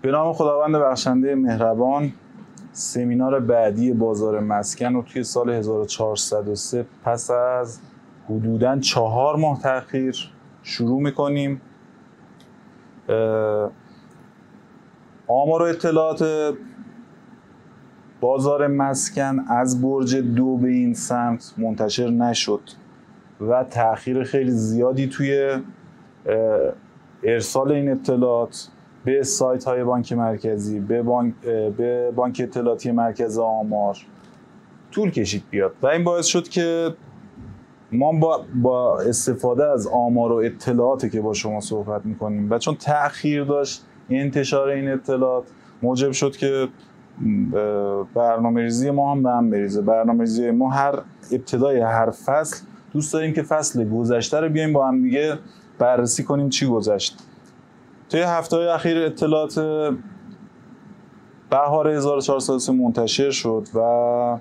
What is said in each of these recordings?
به نام خداوند بخشنده مهربان، سمینار بعدی بازار مسکن رو توی سال 1403 پس از حدوداً 4 ماه تأخیر شروع میکنیم. آمار و اطلاعات بازار مسکن از برج 2 به این سمت منتشر نشد و تأخیر خیلی زیادی توی ارسال این اطلاعات به سایت های بانک مرکزی، به بانک اطلاعاتی مرکز آمار طول کشید بیاد و این باعث شد که ما با استفاده از آمار و اطلاعاتی که با شما صحبت میکنیم و چون تأخیر داشت انتشار این اطلاعات، موجب شد که برنامه‌ریزی ما هم به هم بریزه. برنامه‌ریزی ما هر ابتدای هر فصل دوست داریم که فصل گذشته رو بیایم با هم دیگه بررسی کنیم چی گذشت. توی هفته‌های اخیر اطلاعات بهار 1403 منتشر شد و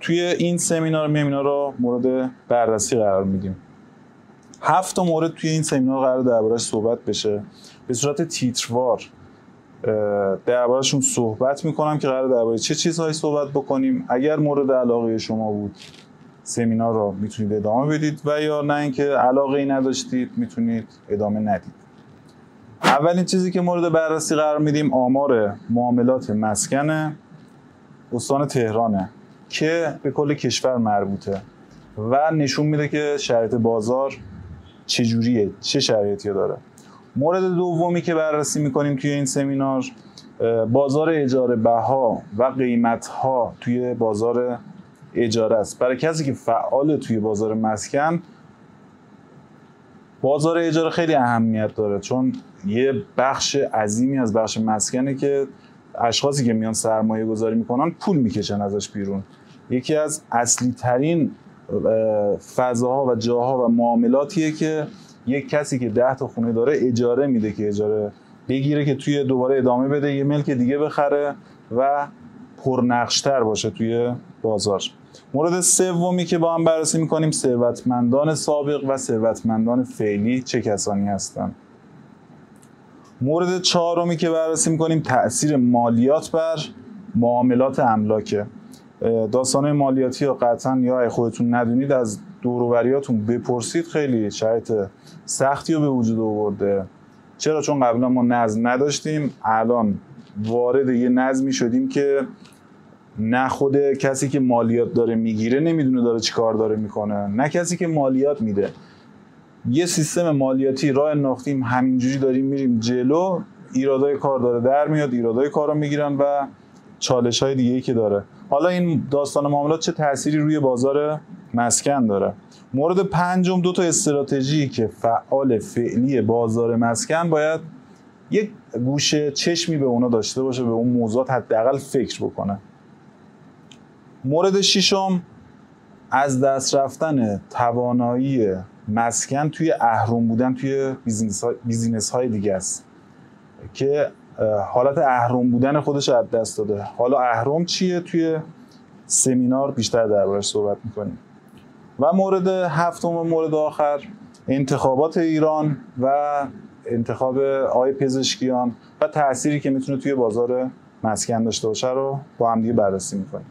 توی این سمینار رو مورد بررسی قرار میدیم. 7 مورد توی این سمینار قرار درباره‌اش صحبت بشه. به صورت تیتروار درباره‌شون صحبت میکنم که قرار درباره چه چیزهایی صحبت بکنیم. اگر مورد علاقه شما بود سمینار رو میتونید ادامه بدید و یا نه اینکه علاقه‌ای نداشتید میتونید ادامه ندید. اولین چیزی که مورد بررسی قرار میدیم آمار معاملات مسکن استان تهرانه که به کل کشور مربوطه و نشون میده که شرایط بازار چجوریه، چه شرایطی داره. مورد دومی که بررسی میکنیم توی این سمینار بازار اجاره بها و قیمت‌ها توی بازار اجاره است. برای کسی که فعال توی بازار مسکن، بازار اجاره خیلی اهمیت داره چون یه بخش عظیمی از بخش مسکنه که اشخاصی که میان سرمایه گذاری میکنن پول میکشن ازش بیرون. یکی از اصلی ترین فضاها و جاها و معاملاتیه که یک کسی که 10 تا خونه داره اجاره میده که اجاره بگیره که توی دوباره ادامه بده، یه ملک دیگه بخره و پرنقشتر باشه توی بازار. مورد سومی که با هم بررسی میکنیم ثروتمندان سابق و ثروتمندان فعلی چه کسانی هستند. مورد چهارمی که بررسی میکنیم تأثیر مالیات بر معاملات املاکه. داستان مالیاتی رو قطعا یا اگه خودتون ندونید از دور و بریاتون بپرسید، خیلی شرایط سختی رو به وجود آورده. چرا؟ چون قبلا ما نظم نداشتیم، الان وارد یه نظمی شدیم که نه خود کسی که مالیات داره میگیره نمیدونه داره چی کار داره میکنه، نه کسی که مالیات میده. یه سیستم مالیاتی راه انداختیم، همینجوری داریم میریم جلو، ایرادای کار داره در میاد، ایرادای کار رو میگیرن و چالش های دیگه‌ای که داره. حالا این داستان معاملات چه تأثیری روی بازار مسکن داره؟ مورد پنجم 2 تا استراتژی که فعال فعلی بازار مسکن باید یک گوشه چشمی به اونا داشته باشه، به اون موضوعات حداقل فکر بکنه. مورد ششم از دست رفتن توانایی مسکن توی اهرم بودن توی بیزینس های دیگه است که حالت اهرم بودن خودش از دست داده. حالا اهرم چیه؟ توی سمینار بیشتر دربارش صحبت میکنیم. و مورد هفتم و مورد آخر انتخابات ایران و انتخاب آقای پزشکیان و تأثیری که میتونه توی بازار مسکن داشته باشه رو با هم دیگه بررسی میکنیم.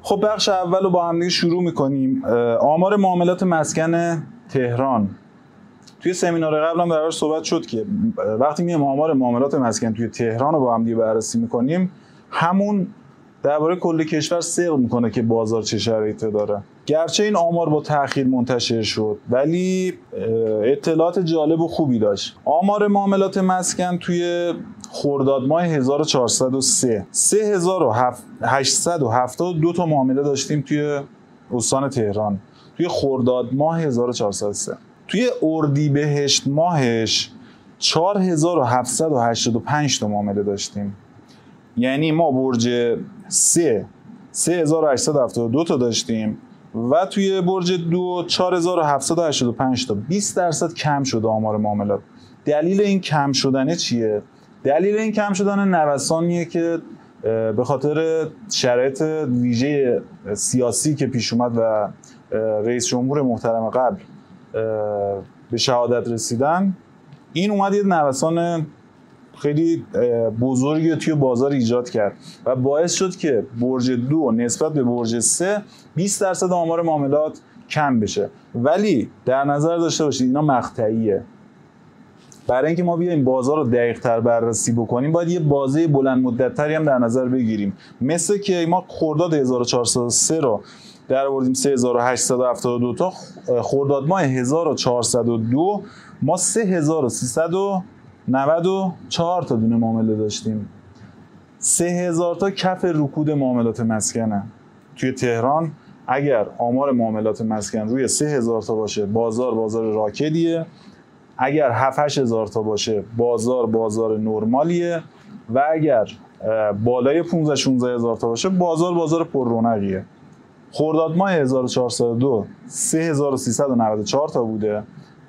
خب بخش اول رو با هم دیگه شروع میکنیم. آمار معاملات مسکن تهران. توی سمینار قبل هم دربارش صحبت شد که وقتی میایم آمار معاملات مسکن توی تهران رو با هم دیگه بررسی میکنیم، همون درباره کل کشور صدق میکنه که بازار چه شرایطی داره. گرچه این آمار با تأخیر منتشر شد ولی اطلاعات جالب و خوبی داشت. آمار معاملات مسکن توی خرداد ماه 1403 3872 تا معامله داشتیم توی استان تهران توی خرداد ماه 1403. توی اردیبهشت ماهش 4785 تا معامله داشتیم. یعنی ما برج 3872 تا داشتیم و توی برج 2 4785 تا، 20% کم شده آمار معاملات. دلیل این کم شدنه چیه؟ دلیل این کم شدن نوسانیه که به خاطر شرایط ویژه سیاسی که پیش اومد و رئیس جمهور محترم قبل به شهادت رسیدن، این اومد یه نوسان خیلی بزرگی توی بازار ایجاد کرد و باعث شد که برج 2 نسبت به برج 3 20% آمار معاملات کم بشه. ولی در نظر داشته باشید اینا مقطعیه. برای اینکه ما بیایم بازار رو دقیق‌تر بررسی بکنیم باید یه بازه بلند مدت‌تری هم در نظر بگیریم. مثل که ما خرداد 1403 رو در آوردیم 3872 تا، خرداد ماه 1402 ما 3394 تا دونه معامله داشتیم. 3000 تا کف رکود معاملات مسکنه. توی تهران اگر آمار معاملات مسکن روی 3000 تا باشه بازار راکدیه، اگر 7-8 هزار تا باشه بازار نرمالیه و اگر بالای 15-16 هزار تا باشه بازار پر رونقیه. خرداد ماه 1402 3394 تا بوده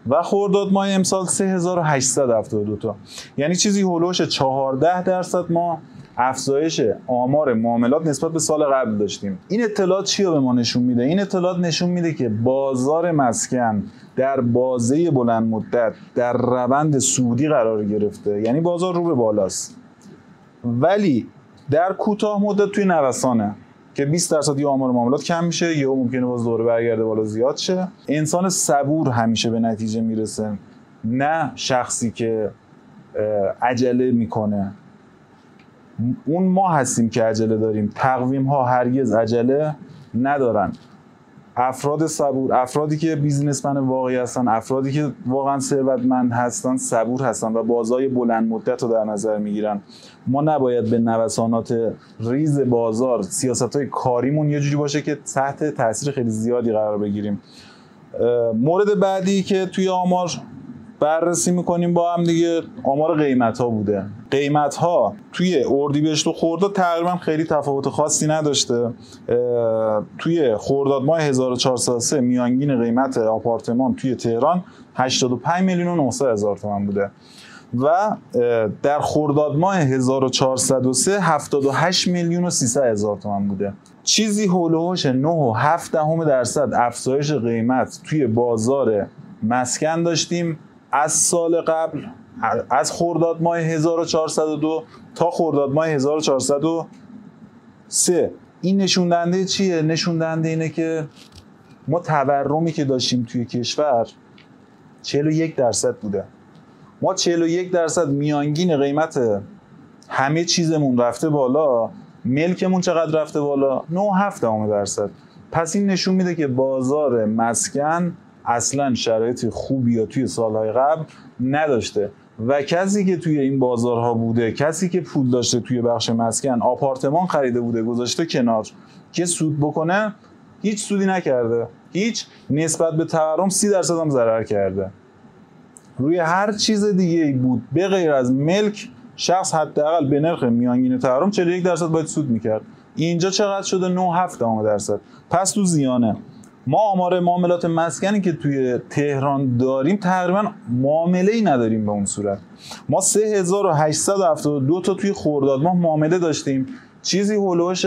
و خرداد ماه امسال 3872 تا، یعنی چیزی هولوش 14% ما افزایش آمار معاملات نسبت به سال قبل داشتیم. این اطلاعات چی رو به ما نشون میده؟ این اطلاعات نشون میده که بازار مسکن در بازه بلند مدت در روند صعودی قرار گرفته، یعنی بازار رو به بالاست، ولی در کوتاه مدت توی نوسانه که 20% یه آمار معاملات کم میشه، یهو ممکنه باز دوره برگرده بالا زیاد شه. انسان صبور همیشه به نتیجه میرسه، نه شخصی که عجله میکنه. اون ما هستیم که عجله داریم، تقویم ها هرگز عجله ندارن. افراد صبور، افرادی که بیزینسمن واقعی هستن، افرادی که واقعا ثروتمند هستن صبور هستن و بازار بلند مدت رو در نظر میگیرن. ما نباید به نوسانات ریز بازار سیاست‌های کاریمون یه جوری باشه که تحت تاثیر خیلی زیادی قرار بگیریم. مورد بعدی که توی آمار بررسی میکنیم با هم دیگه آمار قیمت ها بوده. قیمت ها توی اردیبهشت و خرداد تقریبا خیلی تفاوت خاصی نداشته. توی خرداد ماه 1403 میانگین قیمت آپارتمان توی تهران 85 میلیون و 900 هزار تومان بوده و در خرداد ماه 1403 78 میلیون و 300 هزار تومان بوده. چیزی هولوش 9.7% افزایش قیمت توی بازار مسکن داشتیم از سال قبل، از خرداد ماه 1402 تا خرداد ماه 1403. این نشون دهنده چیه؟ نشون دهنده اینه که ما تورمی که داشتیم توی کشور 41% بوده. ما 41% میانگین قیمت همه چیزمون رفته بالا، ملکمون چقدر رفته بالا؟ 9.7%. پس این نشون میده که بازار مسکن اصلا شرایط خوبی یا توی سالهای قبل نداشته و کسی که توی این بازارها بوده، کسی که پول داشته توی بخش مسکن، آپارتمان خریده بوده گذاشته کنار که سود بکنه، هیچ سودی نکرده، هیچ، نسبت به تورم 30% هم ضرر کرده. روی هر چیز دیگه ای بود به غیر از ملک، شخص حداقل به نرخ میانگین تورم 41% باید سود میکرد. اینجا چقدر شده؟ 9.7%. پس تو زیانه. ما آمار معاملات مسکنی که توی تهران داریم تقریبا معامله‌ای نداریم به اون صورت. ما 3872 تا توی خرداد ماه معامله داشتیم، چیزی هولوش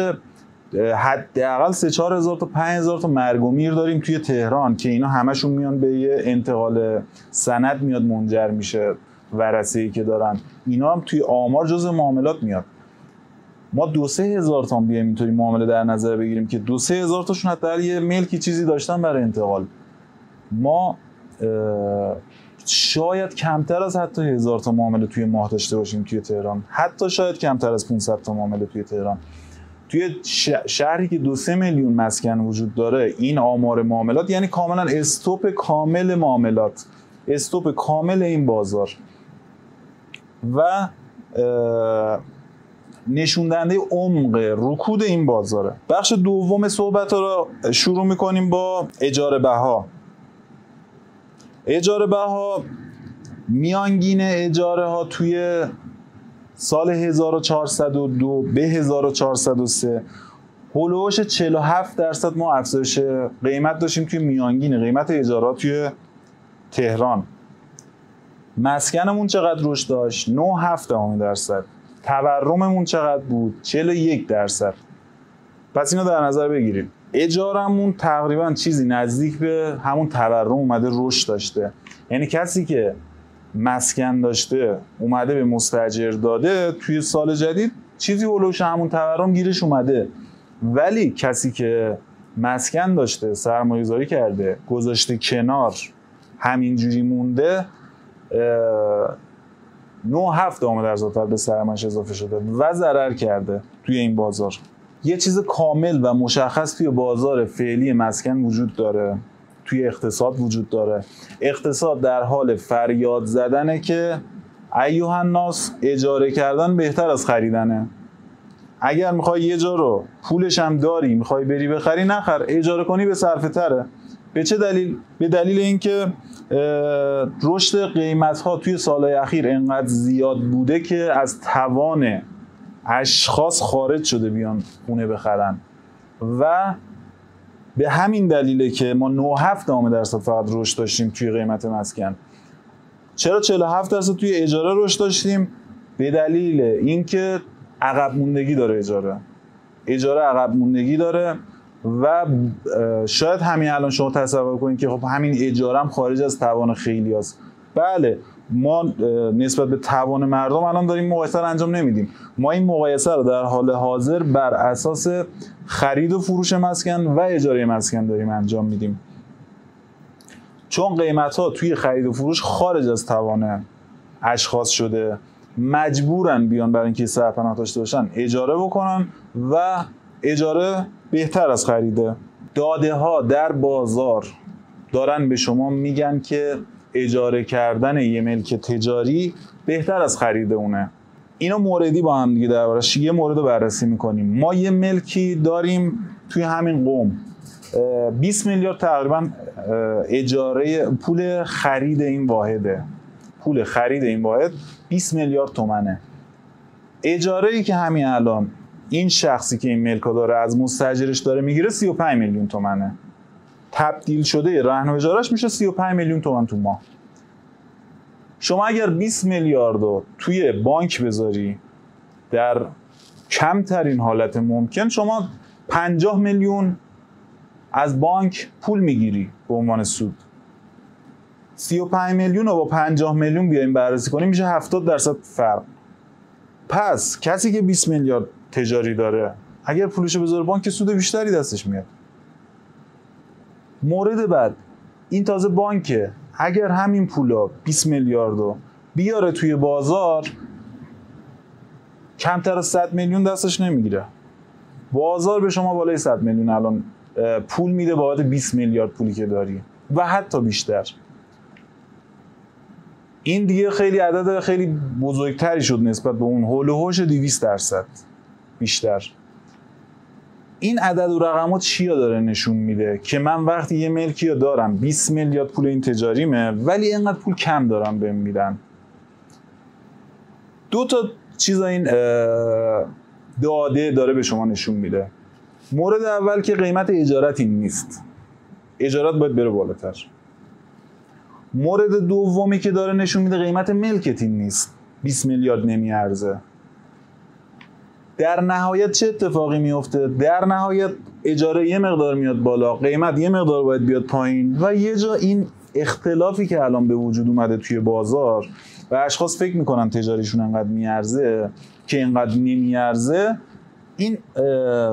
حداقل 3-4 هزار تا 5 هزار تا مرگ و میر داریم توی تهران که اینا همشون میان به یه انتقال سند میاد منجر میشه، ورثه‌ای که دارن اینا هم توی آمار جزء معاملات میاد. ما 2-3 هزار تا بیایم اینطوری معامله در نظر بگیریم که 2-3 هزار تاشون حتی یه ملکی چیزی داشتن برای انتقال. ما شاید کمتر از حتی 1000 تا معامله توی ماه داشته باشیم توی تهران، حتی شاید کمتر از 500 تا معامله توی تهران. توی شهری که 2-3 میلیون مسکن وجود داره، این آمار معاملات یعنی کاملا استوپ کامل معاملات، استوپ کامل این بازار و نشون دهنده عمق رکود این بازاره. بخش دوم صحبت رو شروع میکنیم با اجاره بها. اجاره بها، میانگین اجاره ها توی سال 1402 به 1403 هولوش 47% ما افزایش قیمت داشتیم توی میانگین قیمت اجاره توی تهران. مسکنمون چقدر رشد داشت؟ 9.7%. تورممون چقدر بود؟ 41%. پس اینو در نظر بگیرید. اجارمون تقریبا چیزی نزدیک به همون تورم اومده رشد داشته. یعنی کسی که مسکن داشته اومده به مستاجر داده، توی سال جدید چیزی هولوش همون تورم گیرش اومده. ولی کسی که مسکن داشته، سرمایه‌گذاری کرده، گذاشته کنار، همینجوری مونده، 9.7% به سرمایه‌اش اضافه شده و ضرر کرده توی این بازار. یه چیز کامل و مشخص توی بازار فعلی مسکن وجود داره، توی اقتصاد وجود داره. اقتصاد در حال فریاد زدنه که ایها الناس، اجاره کردن بهتر از خریدنه. اگر میخوای یه جا رو پولش هم داری، میخوای بری بخری، نخر، اجاره کنی به صرفه تره. به چه دلیل؟ به دلیل اینکه رشد قیمت‌ها توی سالهای اخیر انقدر زیاد بوده که از توان اشخاص خارج شده بیان خونه بخرن و به همین دلیله که ما 9.7% فقط رشد داشتیم توی قیمت مسکن. چرا 47% توی اجاره رشد داشتیم؟ به دلیل اینکه عقب موندگی داره اجاره عقب موندگی داره و شاید همین الان شما تصور کنید که خب همین اجاره هم خارج از توان خیلی هست. بله، ما نسبت به توان مردم الان داریم مقایسه رو انجام نمیدیم. ما این مقایسه رو در حال حاضر بر اساس خرید و فروش مسکن و اجاره مسکن داریم انجام میدیم. چون قیمت ها توی خرید و فروش خارج از توان اشخاص شده، مجبورن بیان برای اینکه سرپناه داشته باشن اجاره بکنن و اجاره بهتر از خریده. داده ها در بازار دارن به شما میگن که اجاره کردن یه ملک تجاری بهتر از خرید اونه. اینو موردی با هم دیگه دربارش یه مورد رو بررسی میکنیم. ما یه ملکی داریم توی همین قم، 20 میلیارد تقریبا اجاره پول خرید این واحده. پول خرید این واحد 20 میلیارد تومنه. اجاره ای که همین الان این شخصی که این ملکا داره از مستاجرش داره میگیره 35 میلیون تومنه. تبدیل شده رهن و اجارهش میشه 35 میلیون تومان تو ماه. شما اگر 20 میلیارد رو توی بانک بذاری، در کمترین حالت ممکن شما 50 میلیون از بانک پول میگیری به عنوان سود. 35 میلیون رو با 50 میلیون بیایم بررسی کنیم میشه 70% فرق. پس کسی که 20 میلیارد تجاری داره اگر پولشو بذاره بانک سود بیشتری دستش میاد. مورد بعد، این تازه بانکه، اگر همین پولا 20 میلیارد رو بیاره توی بازار کمتر از 100 میلیون دستش نمیگیره. بازار به شما بالای 100 میلیون الان پول میده بابت 20 میلیارد پولی که داری و حتی بیشتر. این دیگه خیلی عدد خیلی بزرگتری شد نسبت به اون هول و هوش 200% بیشتر. این عدد و رقمات چیا داره نشون میده؟ که من وقتی یه ملکی رو دارم 20 میلیارد پول این تجاریمه ولی اینقدر پول کم دارم بهم میدن. دو تا چیزا این داده داره به شما نشون میده. مورد اول که قیمت اجارت این نیست، اجارت باید بره بالاتر. مورد دومی که داره نشون میده قیمت ملکت این نیست، 20 میلیارد نمیارزه. در نهایت چه اتفاقی میفته؟ در نهایت اجاره یه مقدار میاد بالا، قیمت یه مقدار باید بیاد پایین و یه جا این اختلافی که الان به وجود اومده توی بازار و اشخاص فکر میکنن تجاریشون انقدر میارزه که اینقدر نمیارزه، این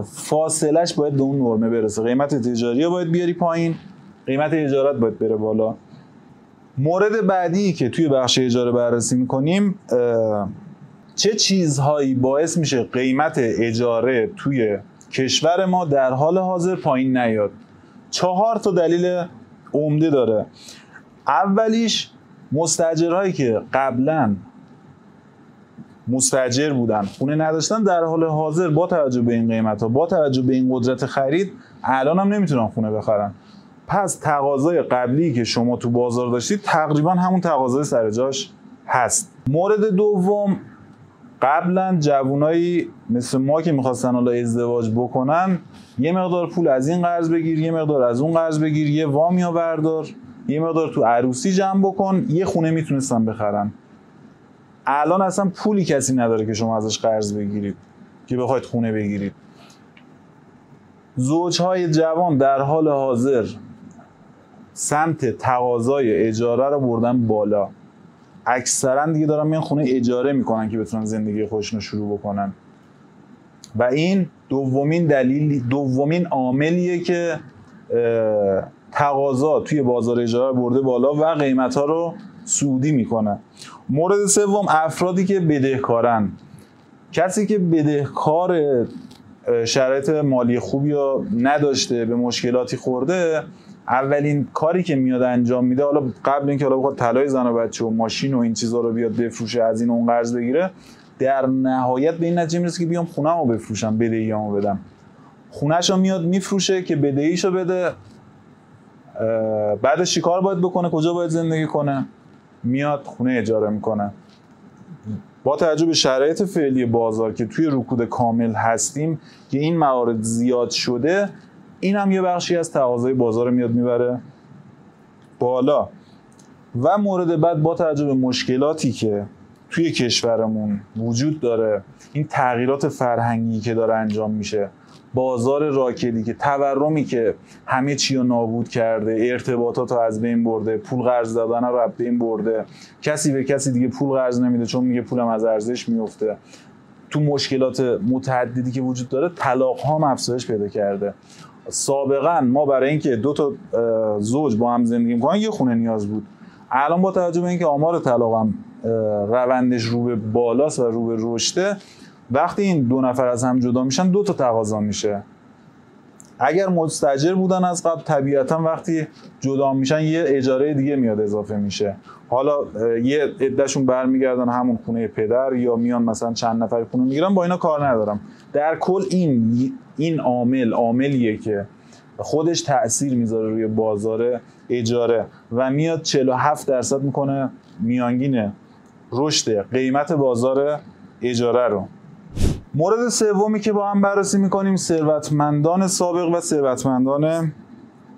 فاصلش باید به اون نرمه برسه. قیمت تجاری رو باید بیاری پایین، قیمت اجارت باید بره بالا. مورد بعدی که توی بخش اجاره بررسی میکنیم، چه چیزهایی باعث میشه قیمت اجاره توی کشور ما در حال حاضر پایین نیاد؟ 4 تا دلیل عمده داره. اولیش مستاجرهایی که قبلا مستاجر بودن، خونه نداشتن، در حال حاضر با توجه به این قیمت‌ها، با توجه به این قدرت خرید، الان هم نمیتونن خونه بخرن. پس تقاضای قبلی که شما تو بازار داشتید تقریبا همون تقاضای سر جاش هست. مورد دوم، قبلا جوانایی مثل ما که میخواستن حالا ازدواج بکنن، یه مقدار پول از این قرض بگیر، یه مقدار از اون قرض بگیر، یه وامیا بردار، یه مقدار تو عروسی جمع بکن، یه خونه میتونستن بخرن. الان اصلا پولی کسی نداره که شما ازش قرض بگیرید که بخواید خونه بگیرید. زوجهای جوان در حال حاضر سمت تقاضای اجاره رو بردن بالا. اکثرا دیگه دارن میان خونه اجاره میکنن که بتونن زندگی خودشون رو شروع بکنن و این دومین عاملیه که تقاضا توی بازار اجاره برده بالا و قیمت‌ها رو صعودی میکنه. مورد سوم، افرادی که بدهکارن. کسی که بدهکار، شرایط مالی خوبی رو نداشته، به مشکلاتی خورده، اولین کاری که میاد انجام میده، حالا قبل اینکه حالا بخواد طلای زن و بچه و ماشین و این چیزا رو بیاد بفروشه، از این اون قرض بگیره، در نهایت به این نتیجه میرسه که بیام خونه‌مو بفروشم، بدهیامو بدم. خونه‌شو میاد میفروشه که بدهیشو بده. بعدش چیکار باید بکنه؟ کجا باید زندگی کنه؟ میاد خونه اجاره میکنه. با توجه به شرایط فعلی بازار که توی رکود کامل هستیم که این موارد زیاد شده، این هم یه بخشی از تقاضای بازار میاد میبره بالا. و مورد بعد، با توجه به مشکلاتی که توی کشورمون وجود داره، این تغییرات فرهنگی که داره انجام میشه، بازار راکدی که تورمی که همه چی رو نابود کرده، ارتباطات رو از بین برده، پول قرض دادن رو از بین برده، کسی به کسی دیگه پول قرض نمیده چون میگه پولم از ارزش میفته، تو مشکلات متعددی که وجود داره، طلاق ها هم افزایش پیدا کرده. سابقا ما برای اینکه دو تا زوج با هم زندگی کنن یه خونه نیاز بود. الان با توجه به اینکه آمار طلاق هم روندش رو به بالاست و رو به رشده، وقتی این دو نفر از هم جدا میشن دو تا تقاضا میشه. اگر مستاجر بودن از قبل، طبیعتا وقتی جدا میشن یه اجاره دیگه میاد اضافه میشه. حالا یه عدهشون برمیگردن همون خونه پدر یا میان مثلا چند نفر خونه میگیرن، با اینا کار ندارم. در کل این عاملیه که خودش تأثیر میذاره روی بازار اجاره و میاد 47% میکنه میانگین رشد قیمت بازار اجاره رو. مورد سومی که با هم بررسی میکنیم، ثروتمندان سابق و ثروتمندان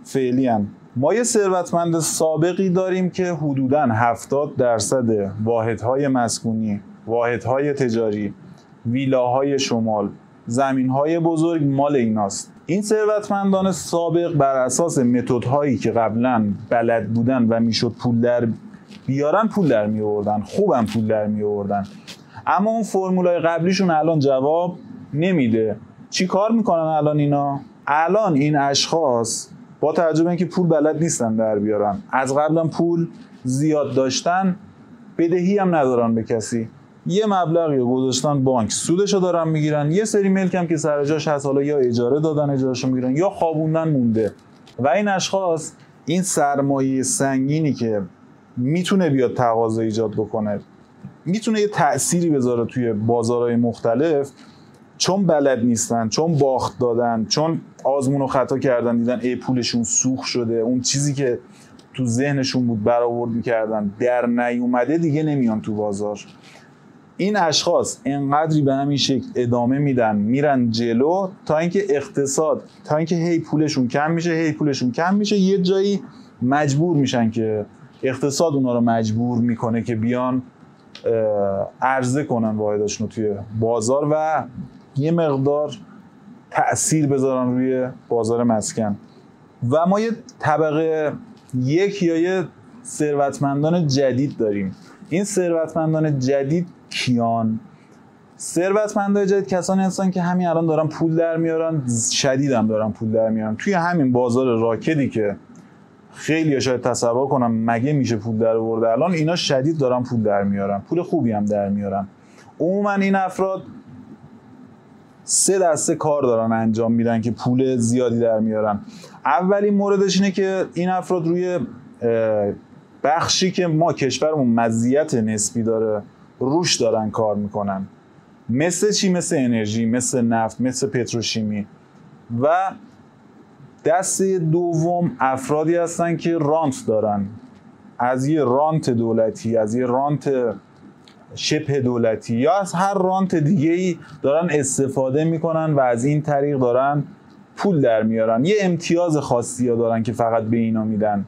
فعلی هستند. ما یه ثروتمند سابقی داریم که حدوداً 70% واحدهای مسکونی، واحدهای تجاری، ویلاهای شمال، زمینهای بزرگ مال ایناست. این ثروتمندان سابق بر اساس متدهایی که قبلا بلد بودن و میشد پول در بیارن، پول در می آوردن، خوبم پول در می آوردن. اما اون فرمولای قبلیشون الان جواب نمیده. چی کار میکنن الان اینا؟ الان این اشخاص با توجه به اینکه پول بلد نیستن در بیارن، از قبلا پول زیاد داشتن، بدهی هم ندارن به کسی، یه مبلغی رو گذاشتن بانک، سودشو دارن میگیرن، یه سری ملک هم که سر جاش هست، حالا یا اجاره دادن اجارهشو میگیرن یا خوابوندن مونده. و این اشخاص این سرمایه سنگینی که میتونه بیاد تقاضا ایجاد بکنه، میتونه یه تأثیری بذاره توی بازارهای مختلف، چون بلد نیستن، چون باخت دادن، چون آزمون و خطا کردن، دیدن ای پولشون سوخت شده، اون چیزی که تو ذهنشون بود برآورد می‌کردن در نیومده، دیگه نمیان تو بازار. این اشخاص انقدری به همین شکل ادامه میدن، میرن جلو تا اینکه اقتصاد، تا اینکه هی پولشون کم میشه، یه جایی مجبور میشن که اقتصاد اونا رو مجبور میکنه که بیان عرضه کنن واحداشون رو توی بازار و یه مقدار تأثیر بذارن روی بازار مسکن. و ما یه طبقه یک یا یه ثروتمندان جدید داریم. این ثروتمندان جدید کیان؟ ثروتمندان جدید کسانی هستن که همین الان دارن پول در میارن، شدید هم دارن پول در میارن. توی همین بازار راکدی که خیلی شاید تصور کنم مگه میشه پول در آورده، الان اینا شدید دارن پول در میارن، پول خوبی هم در میارن. عموما این افراد 3 دسته کار دارن انجام میدن که پول زیادی در میارن. اولین موردش اینه که این افراد روی بخشی که ما کشورمون مزیت نسبی داره روش دارن کار میکنن. مثل چی؟ مثل انرژی، مثل نفت، مثل پتروشیمی. و دسته دوم افرادی هستن که رانت دارن، از یه رانت دولتی، از یه رانت شبه دولتی یا از هر رانت دیگه‌ای دارن استفاده میکنن و از این طریق دارن پول در میارن. یه امتیاز خاصی ها دارن که فقط به اینا میدن.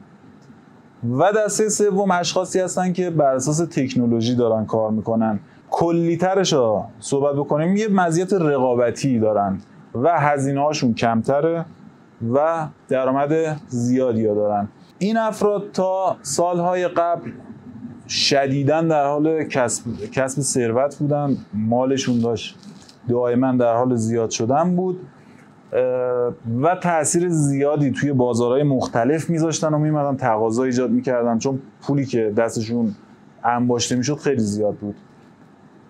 و دسته سوم اشخاصی هستن که بر اساس تکنولوژی دارن کار میکنن. کلی‌ترش رو صحبت بکنیم، یه مزیت رقابتی دارن و هزینه‌هاشون کمتره و درآمد زیادی دارن. این افراد تا سالهای قبل شدیداً در حال کسب ثروت بودن، مالشون داشت دائما در حال زیاد شدن بود و تأثیر زیادی توی بازارهای مختلف میذاشتن و میمدن تقاضا ایجاد میکردن، چون پولی که دستشون انباشته میشد خیلی زیاد بود.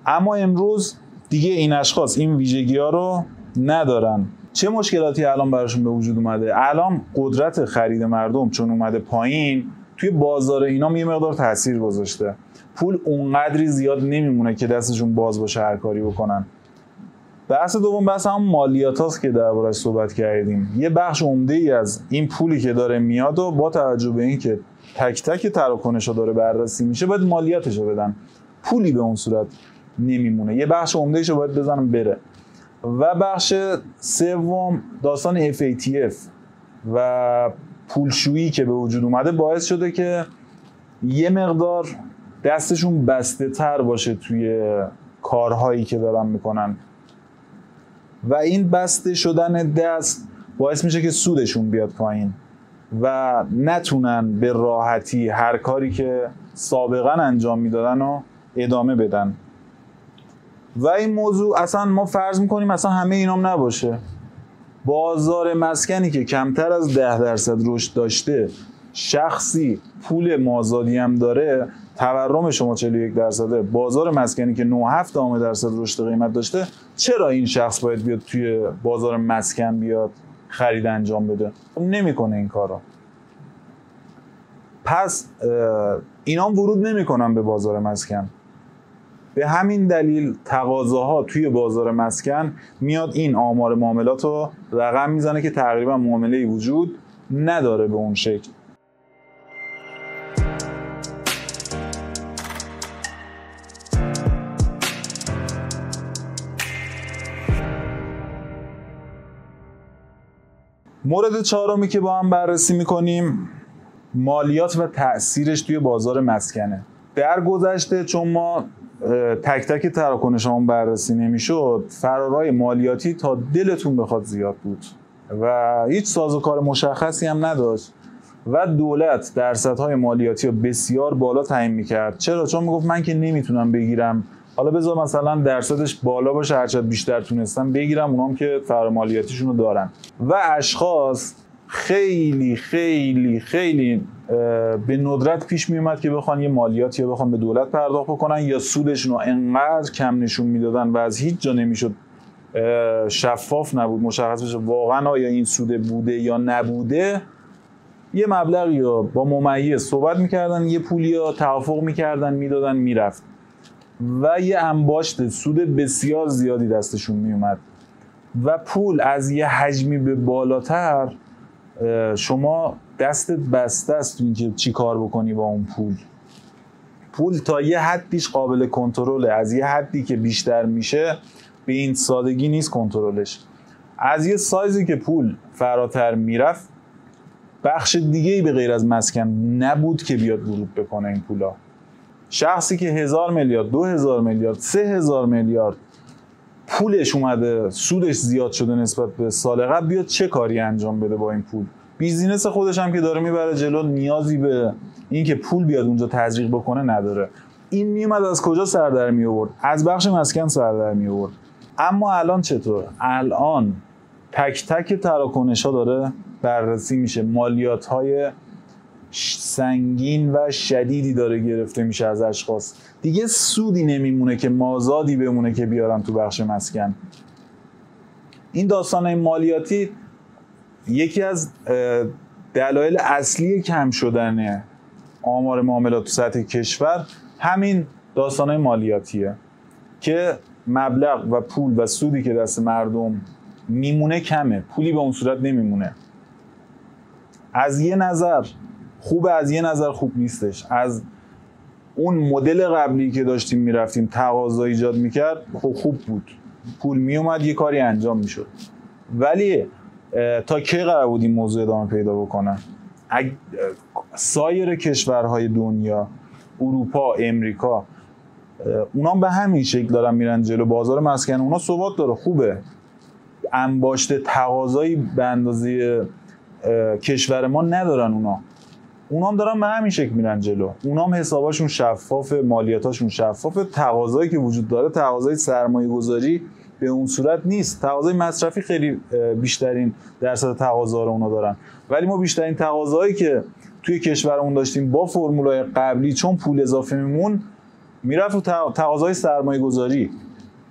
اما امروز دیگه این اشخاص این ویژگی ها رو ندارن. چه مشکلاتی الان براشون به وجود اومده؟ الان قدرت خرید مردم چون اومده پایین، توی بازار اینا یه مقدار تاثیر گذاشته. پول اونقدری زیاد نمیمونه که دستشون باز باشه هر کاری بکنن. بحث دوم بحث هم مالیات هاست که دربارش صحبت کردیم. یه بخش عمده ای از این پولی که داره میاد و با توجه به اینکه تک تک تراکنش‌ها داره بررسی میشه باید مالیاتش رو بدن. پولی به اون صورت نمیمونه. یه بخش عمده ایشو باید بزنم بره. و بخش سوم داستان FATF و پولشویی که به وجود اومده باعث شده که یه مقدار دستشون بسته تر باشه توی کارهایی که دارن میکنن و این بسته شدن دست باعث میشه که سودشون بیاد پایین و نتونن به راحتی هر کاری که سابقا انجام میدادن و ادامه بدن. و این موضوع اصلا ما فرض میکنیم اصلا همه اینام نباشه. بازار مسکنی که کمتر از 10% رشد داشته، شخصی پول مازادی هم داره، تورم شما 41%، بازار مسکنی که 9.7% رشد قیمت داشته، چرا این شخص باید بیاد توی بازار مسکن بیاد خرید انجام بده؟ نمیکنه این کارو. پس اینا ورود نمیکنن به بازار مسکن. به همین دلیل تقاضاها توی بازار مسکن میاد این آمار معاملات رو رقم میزنه که تقریبا معامله‌ای وجود نداره به اون شکل. مورد چهارمی که با هم بررسی میکنیم مالیات و تأثیرش توی بازار مسکنه. در گذشته چون ما تک تک تراکنش‌هامون بررسی نمیشد، فرارای مالیاتی تا دلتون بخواد زیاد بود و هیچ سازوکار مشخصی هم نداشت و دولت درصدهای مالیاتی رو بسیار بالا تعیین میکرد. چرا؟ چون میگفت من که نمیتونم بگیرم، حالا بذار مثلا درصدش بالا باشه، هرچند بیشتر تونستم بگیرم، اونام که فرار مالیاتیشون رو دارن. و اشخاص خیلی خیلی خیلی به ندرت پیش می اومد که بخوان یه مالیاتی یا بخوان به دولت پرداخت بکنن یا سودشون رو انقدر کم نشون میدادن و از هیچ جا نمیشد شفاف نبود مشخص بشه واقعا آیا این سود بوده یا نبوده. یه مبلغی رو با ممیز صحبت میکردن، یه پولی رو توافق میکردن میدادن میرفت و یه انباشت سود بسیار زیادی دستشون میومد و پول از یه حجمی به بالاتر شما دستت بسته است تو اینکه چی کار بکنی با اون پول تا یه حدیش قابل کنترله، از یه حدی که بیشتر میشه به این سادگی نیست کنترلش. از یه سایزی که پول فراتر میرفت بخش دیگه‌ای به غیر از مسکن نبود که بیاد ورود بکنه این پولا. شخصی که 1000 میلیارد 2000 میلیارد 3000 میلیارد پولش اومده سودش زیاد شده نسبت به سال قبل، بیاد چه کاری انجام بده با این پول؟ بیزینس خودش هم که داره میبره جلو، نیازی به این که پول بیاد اونجا تزریق بکنه نداره. این میومد از کجا سر در می آورد؟ از بخش مسکن سر در می آورد. اما الان چطور؟ الان تک تک تراکنش‌ها داره بررسی میشه، مالیات‌های سنگین و شدیدی داره گرفته میشه از اشخاص. دیگه سودی نمیمونه که مازادی بمونه که بیارن تو بخش مسکن. این داستان مالیاتی یکی از دلایل اصلی کم شدن آمار معاملات تو سطح کشور همین داستان‌های مالیاتیه که مبلغ و پول و سودی که دست مردم میمونه کمه، پولی به اون صورت نمیمونه. از یه نظر خوبه، از یه نظر خوب نیستش. از اون مدل قبلی که داشتیم میرفتیم تقاضا ایجاد میکرد خب خوب بود، پول میومد یه کاری انجام میشد، ولی تا کی قرار بود این موضوع ادامه پیدا بکنه؟ سایر کشورهای دنیا، اروپا، امریکا، اونا به همین شکل دارن میرن جلو. بازار مسکن اونا ثبات داره، خوبه، انباشته تقاضایی به اندازه کشور ما ندارن. اونا هم دارن به همین شکل میرن جلو. اونا هم حساباشون شفاف، مالیاتاشون شفاف. تقاضایی که وجود داره تقاضای سرمایه گذاری به اون صورت نیست. تقاضای مصرفی خیلی بیشترین درصد تقاضا رو اونا دارن، ولی ما بیشترین تقاضایی که توی کشورمون داشتیم با فرمولای قبلی، چون پول اضافه میمون میرفت تو تقاضای سرمایه گذاری.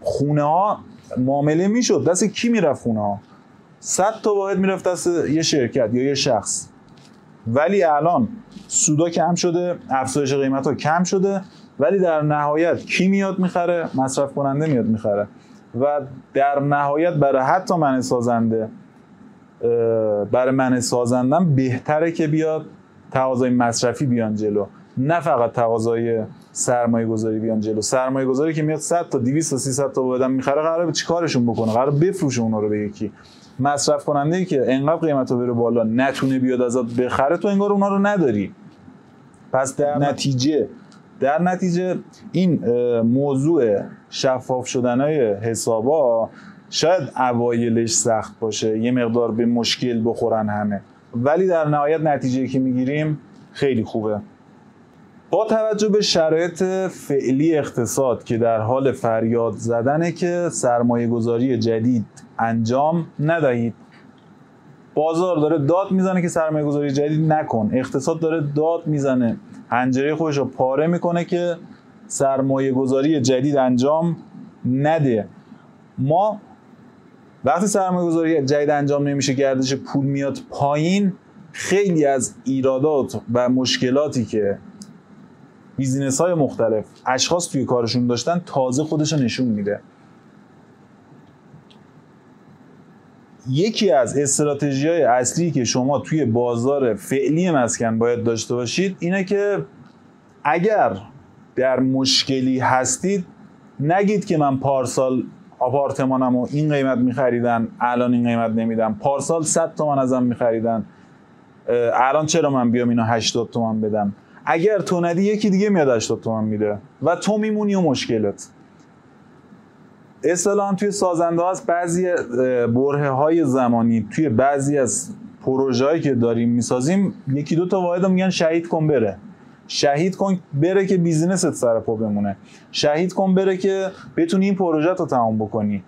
خونه ها معامله میشد، دست کی میرفت خونه ها؟ 100 تا واحد میرفت دست یه شرکت یا یه شخص. ولی الان سودا کم شده، افزایش قیمت ها کم شده، ولی در نهایت کی میاد میخره؟ مصرف کننده میاد میخره. و در نهایت برای حتی من سازنده، برای من سازندم بهتره که بیاد تقاضای مصرفی بیان جلو، نه فقط تقاضای سرمایه گذاری بیان جلو. سرمایه گذاری که میاد 100 تا 200 تا 300 تا واحد میخره، قراره چیکارشون بکنه؟ قراره بفروشه اونا رو به یکی. مصرف کننده ای که انقدر قیمتو بره بالا نتونه بیاد ازت بخره، تو انگار اونا رو نداری. پس در نتیجه این موضوع شفاف شدنای حسابا شاید اوایلش سخت باشه، یه مقدار به مشکل بخورن همه، ولی در نهایت نتیجه‌ای که میگیریم خیلی خوبه. با توجه به شرایط فعلی اقتصاد که در حال فریاد زدنه که سرمایه گذاری جدید انجام ندهید. بازار داره داد میزنه که سرمایه گذاری جدید نکن. اقتصاد داره داد میزنه، حنجره خودش رو پاره میکنه که سرمایه گذاری جدید انجام نده. ما وقتی سرمایه گذاری جدید انجام نمیشه، گردش پول میاد پایین، خیلی از ایرادات و مشکلاتی که بیزینس های مختلف اشخاص توی کارشون داشتن تازه خودش نشون میده. یکی از استراتژی‌های اصلی که شما توی بازار فعلی مسکن باید داشته باشید اینه که اگر در مشکلی هستید، نگید که من پارسال آپارتمانمو این قیمت می‌خریدن، الان این قیمت نمیدم. پارسال 100 تومن ازم می‌خریدن، الان چرا من بیام اینو 80 تومن بدم؟ اگر تو ندی یکی دیگه میاد 80 تومن میده و تو میمونی و مشکلت. اصطلاحاً توی سازنده هست بعضی برهه های زمانی توی بعضی از پروژه‌هایی که داریم میسازیم، یکی دو تا واحد میگن شهید کن بره. شهید کن بره که بیزینست سر پا بمونه. شهید کن بره که بتونی این پروژه رو تمام بکنی.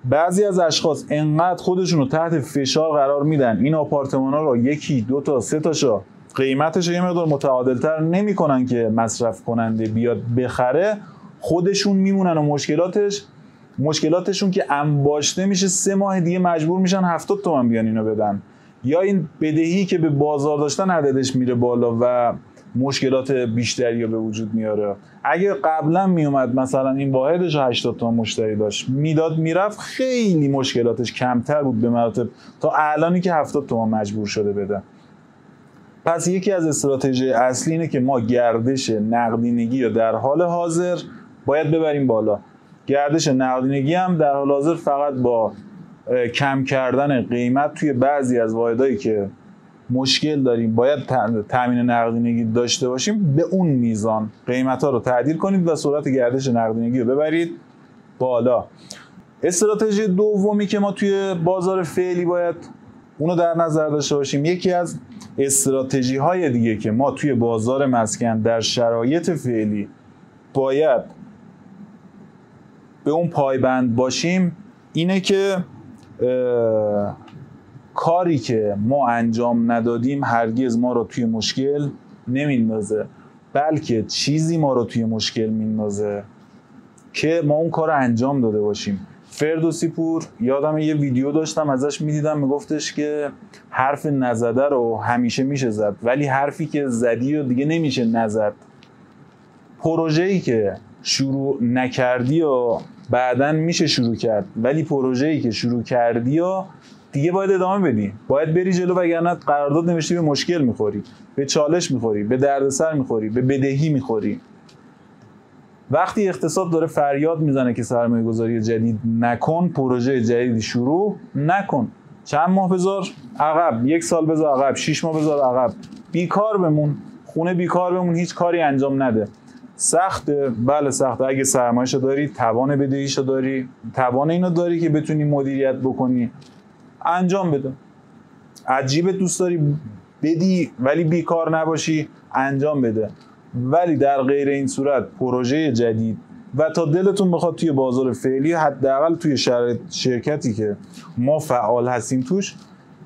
بعضی از اشخاص انقدر خودشون رو تحت فشار قرار میدن این آپارتمان‌ها رو یکی دو تا سه تاشو قیمتش یه مقدار متعادل‌تر نمی‌کنن که مصرف کننده بیاد بخره، خودشون میمونن و مشکلاتشون که انباشته میشه 3 ماه دیگه مجبور میشن 70 تومن بیان اینو بدن، یا این بدهی که به بازار داشتن عددش میره بالا و مشکلات بیشتری به وجود میاره. اگه قبلا میومد مثلا این واحدش 80 تومن مشتری داشت میداد میرفت، خیلی مشکلاتش کمتر بود به مراتب تا الانی که 70 تومن مجبور شده بده. پس یکی از استراتژی اصلی اینه که ما گردش نقدینگی رو در حال حاضر باید ببریم بالا. گردش نقدینگی هم در حال حاضر فقط با کم کردن قیمت توی بعضی از واحدایی که مشکل داریم باید تامین نقدینگی داشته باشیم، به اون میزان قیمت‌ها رو تعدیل کنید و سرعت گردش نقدینگی رو ببرید بالا. استراتژی دومی که ما توی بازار فعلی باید اونو در نظر داشته باشیم، یکی از استراتژی های دیگه که ما توی بازار مسکن در شرایط فعلی باید به اون پایبند باشیم اینه که کاری که ما انجام ندادیم هرگز ما رو توی مشکل نمیندازه، بلکه چیزی ما رو توی مشکل میندازه که ما اون کار رو انجام داده باشیم. فردوسی پور یادم یه ویدیو داشتم ازش میدیدم، میگفتش که حرف نزده رو همیشه میشه زد، ولی حرفی که زدی رو دیگه نمیشه نزد. پروژه‌ای که شروع نکردی و بعدن میشه شروع کرد، ولی پروژه‌ای که شروع کردی و دیگه باید ادامه بدی، باید بری جلو، وگرنه قرارداد نوشتی به مشکل میخوری، به چالش میخوری، به دردسر میخوری، به بدهی میخوری. وقتی اقتصاد داره فریاد میزنه که سرمایه گذاری جدید نکن، پروژه جدیدی شروع نکن. چند ماه بذار عقب، 1 سال بذار عقب، 6 ماه بذار عقب، بیکار بمون، خونه بیکار بمون، هیچ کاری انجام نده. سخته، بله سخته. اگه سرمایه‌شو داری، توان بدهیشو داری، توان اینو داری که بتونی مدیریت بکنی، انجام بده. عجیبه دوست داری بدی ولی بیکار نباشی، انجام بده. ولی در غیر این صورت پروژه جدید و تا دلتون بخواد توی بازار فعلی، حداقل توی شرکتی که ما فعال هستیم توش،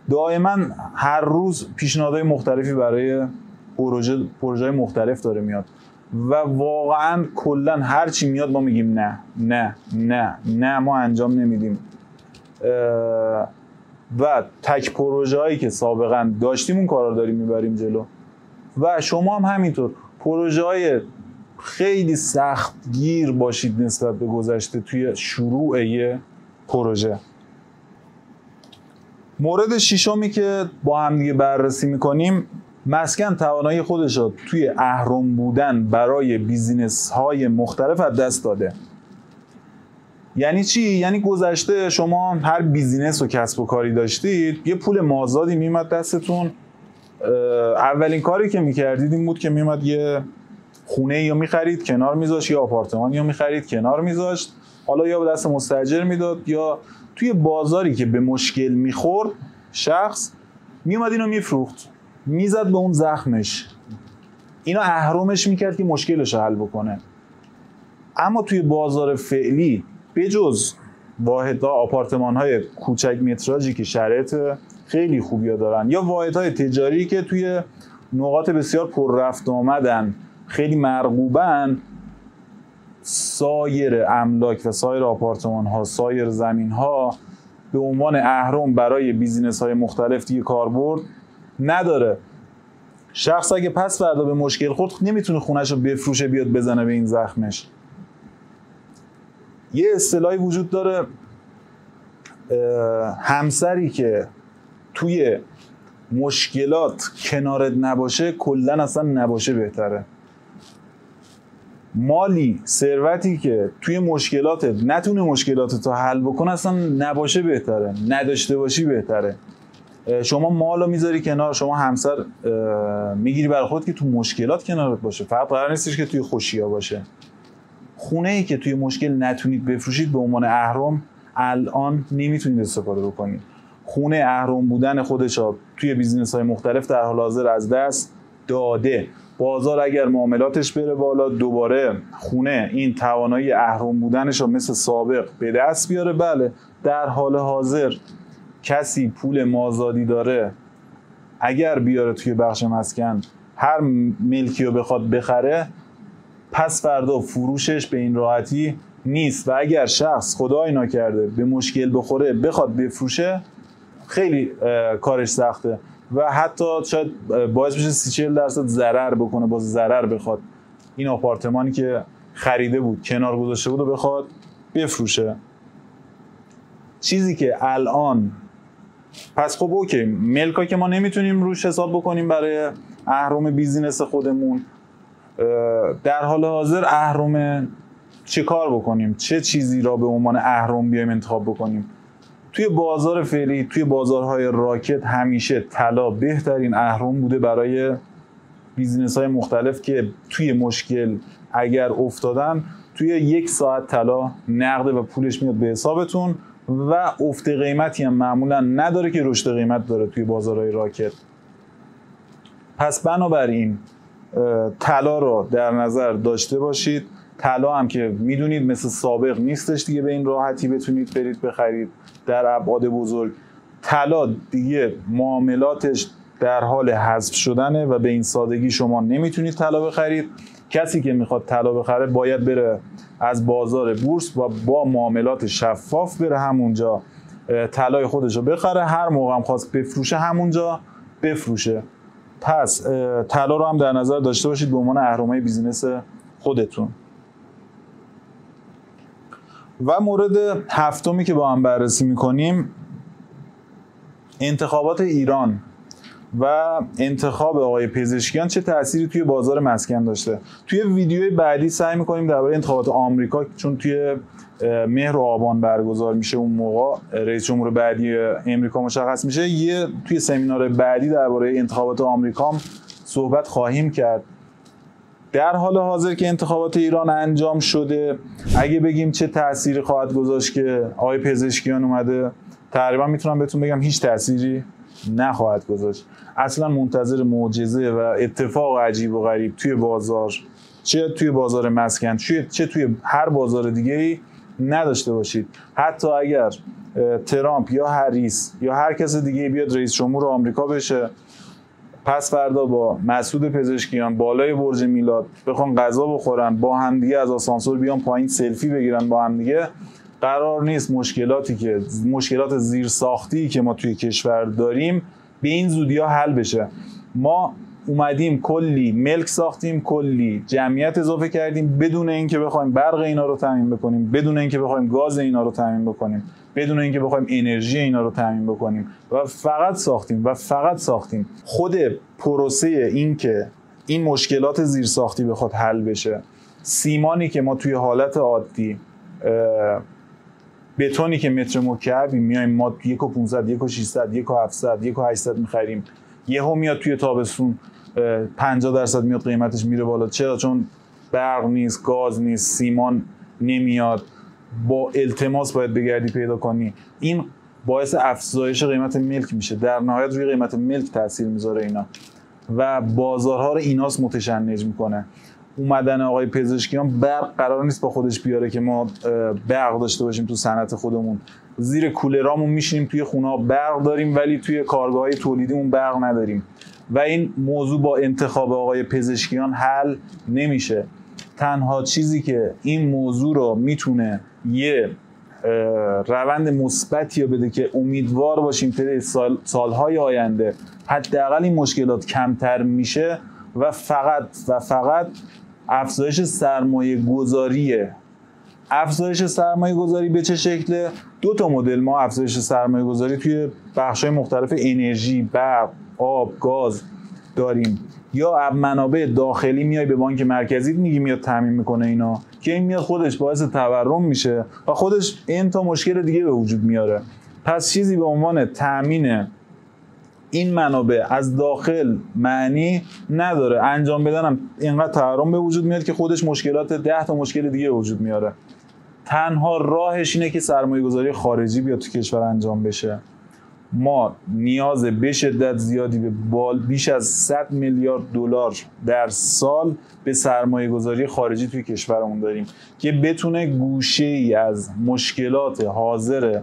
دائما هر روز پیشنهادهای مختلفی برای پروژه مختلف داره میاد و واقعا کلا هر چی میاد ما میگیم نه نه نه نه، ما انجام نمیدیم. و تک پروژه هایی که سابقا داشتیم اون کارا رو داریم میبریم جلو. و شما هم همینطور پروژه های خیلی سخت گیر باشید نسبت به گذشته توی شروع یه پروژه. مورد ششمی که با هم دیگه بررسی میکنیم، مسکن توانایی خودش رو توی اهرم بودن برای بیزینس های مختلف از دست داده. یعنی چی؟ یعنی گذشته شما هر بیزینس و کسب و کاری داشتید، یه پول مازادی میومد دستتون، اولین کاری که میکردید این بود که میومد یه خونه یا میخرید کنار میذاشت، یا آپارتمان یا میخرید کنار میذاشت، حالا یا به دست مستاجر میداد یا توی بازاری که به مشکل میخورد شخص میومد اینو میفروخت، میزد به اون زخمش، اینو اهرمش میکرد که مشکلش رو حل بکنه. اما توی بازار فعلی بجز واحدها آپارتمان‌های کوچک متراژی که شرایط خیلی خوبی دارن، یا واحدهای تجاری که توی نقاط بسیار پر رفت آمدن، خیلی مرغوبن، سایر املاک و سایر آپارتمان‌ها، سایر زمین‌ها به عنوان اهرم برای بیزینس‌های مختلف دیگه کاربرد نداره. شخص اگه پس فردا به مشکل خورد نمیتونه خونه‌شو بفروشه بیاد بزنه به این زخمش. یه اصطلاحی وجود داره، همسری که توی مشکلات کنارت نباشه کلن اصلا نباشه بهتره. مالی، ثروتی که توی مشکلاتت نتونه مشکلاتت رو حل بکنه اصلا نباشه بهتره، نداشته باشی بهتره. شما مالو میذاری کنار، شما همسر میگیری برای خود که تو مشکلات کنارت باشه، فقط قرار نیستش که توی خوشی‌ها باشه. خونه ای که توی مشکل نتونید بفروشید به عنوان اهرم الان نمیتونید استفاده بکنید. خونه اهرم بودن خودش توی بیزینس های مختلف در حال حاضر از دست داده. بازار اگر معاملاتش بره بالا، دوباره خونه این توانایی اهرم بودنش رو مثل سابق به دست بیاره. بله در حال حاضر کسی پول مازادی داره اگر بیاره توی بخش مسکن هر ملکی رو بخواد بخره، پس فردا فروشش به این راحتی نیست. و اگر شخص خدای نکرده به مشکل بخوره بخواد بفروشه، خیلی کارش سخته و حتی شاید باعث بشه 30-40% ضرر بکنه، باز ضرر بخواد این آپارتمانی که خریده بود کنار گذاشته بود و بخواد بفروشه. چیزی که الان پس خب اوکی، ملکا که ما نمیتونیم روش حساب بکنیم برای اهرم بیزینس خودمون، در حال حاضر اهرم چه کار بکنیم؟ چه چیزی را به عنوان اهرم بیایم انتخاب بکنیم؟ توی بازار فعلی، توی بازارهای راکت همیشه طلا بهترین اهرم بوده برای بیزینس‌های مختلف که توی مشکل اگر افتادن توی 1 ساعت طلا نقده و پولش میاد به حسابتون و افت قیمتی هم معمولا نداره که رشد قیمت داره توی بازارهای راکت. پس بنابراین طلا رو در نظر داشته باشید. طلا هم که میدونید مثل سابق نیستش دیگه به این راحتی بتونید برید بخرید در ابعاد بزرگ. طلا دیگه معاملاتش در حال حذف شدنه و به این سادگی شما نمیتونید طلا بخرید. کسی که میخواد طلا بخره باید بره از بازار بورس و با معاملات شفاف بره همونجا طلای خودش رو بخره، هر موقع هم خواست بفروشه همونجا بفروشه. پس طلا رو هم در نظر داشته باشید به عنوان اهرم‌های بیزینس خودتون. و مورد هفتمی که با هم بررسی میکنیم، انتخابات ایران و انتخاب آقای پزشکیان چه تأثیری توی بازار مسکن داشته. توی ویدیوی بعدی سعی میکنیم درباره انتخابات آمریکا، چون توی مهر و آبان برگزار میشه، اون موقع رئیس جمهور بعدی امریکا مشخص میشه. توی سمینار بعدی درباره انتخابات آمریکا هم صحبت خواهیم کرد. در حال حاضر که انتخابات ایران انجام شده، اگه بگیم چه تأثیری خواهد گذاشت که آقای پزشکیان اومده، تقریبا میتونم بهتون بگم هیچ تأثیری نخواهد گذاشت. اصلا منتظر معجزه و اتفاق عجیب و غریب توی بازار، چه توی بازار مسکن چه توی هر بازار دیگه‌ای نداشته باشید. حتی اگر ترامپ یا هریس یا هر کس دیگه بیاد رئیس جمهور آمریکا بشه، پس فردا با مسعود پزشکیان بالای برج میلاد بخوان غذا بخورن، با همدیگه از آسانسور بیان پایین سلفی بگیرن با همدیگه، قرار نیست مشکلات زیرساختی که ما توی کشور داریم به این زودی‌ها حل بشه. ما اومدیم کلی ملک ساختیم، کلی جمعیت اضافه کردیم بدون اینکه بخوایم برق اینا رو تامین بکنیم، بدون اینکه بخوایم گاز اینا رو تامین بکنیم، بدون اینکه بخوایم انرژی اینا رو تامین بکنیم و فقط ساختیم. خود پروسه این که این مشکلات زیرساختی بخواد حل بشه، سیمانی که ما توی حالت عادی، بتونی که متر مکعبی میایم ما 1,500 1,600 1,700 1,800 میخریم، یهو میاد توی تابستون 50% میاد قیمتش میره بالا. چرا؟ چون برق نیست، گاز نیست، سیمان نمیاد، با التماس باید بگردی پیدا کنی. این باعث افزایش قیمت ملک میشه، در نهایت روی قیمت ملک تاثیر میذاره اینا و بازارها رو ایناس متشنج میکنه. اومدن آقای پزشکیان، برق قرار نیست با خودش بیاره که ما برق داشته باشیم تو صنعت خودمون. زیر کولرامون میشینیم توی خونه برق داریم ولی توی کارگاه‌های تولیدیمون برق نداریم و این موضوع با انتخاب آقای پزشکیان حل نمیشه. تنها چیزی که این موضوع رو میتونه یه روند مثبتی بده که امیدوار باشیم طی سالهای آینده حداقل این مشکلات کمتر میشه و فقط افزایش سرمایه گذاریه. افزایش سرمایه گذاری به چه شکله؟ دو تا مدل ما افزایش سرمایه گذاری توی بخش‌های مختلف انرژی، برق، آب، گاز داریم. یا منابع داخلی میای به بانک مرکزی میگی میاد تامین میکنه اینا، که این میاد خودش باعث تورم میشه و خودش این تا مشکل دیگه به وجود میاره. پس چیزی به عنوان تامین این منابع از داخل معنی نداره. انجام بدنم اینقدر تورم به وجود میاد که خودش مشکلات 10 تا مشکل دیگه به وجود میاره. تنها راهش اینه که سرمایه گذاری خارجی بیاد تو کشور انجام بشه. ما نیاز به شدت زیادی به بیش از 100 میلیارد دلار در سال به سرمایه گذاری خارجی توی کشورمون داریم که بتونه گوشه‌ای از مشکلات حاضر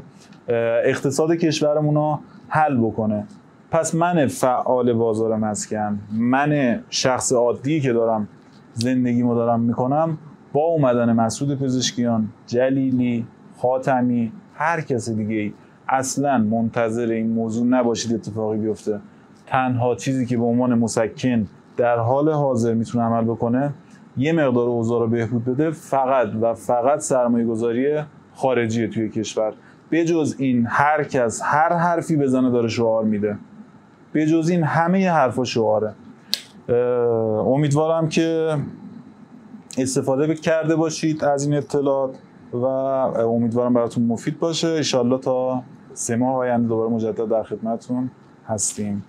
اقتصاد کشورمون رو حل بکنه. پس من فعال بازار مسکن، من شخص عادی که دارم زندگیمو دارم میکنم، با اومدن مسعود پزشکیان، جلیلی، خاتمی، هر کس دیگه‌ای اصلا منتظر این موضوع نباشید اتفاقی بیفته. تنها چیزی که به عنوان مسکن در حال حاضر میتونه عمل بکنه، یه مقدار اوضاع رو بهبود بده، فقط سرمایه گذاری خارجی توی کشور. بجز این هر کس هر حرفی بزنه داره شعار میده. بجز این همه حرفا شعاره. امیدوارم که استفاده کرده باشید از این اطلاعات و امیدوارم براتون مفید باشه. ان شاءالله تا 3 ماه آینده دوباره مجدد در خدمتتون هستیم.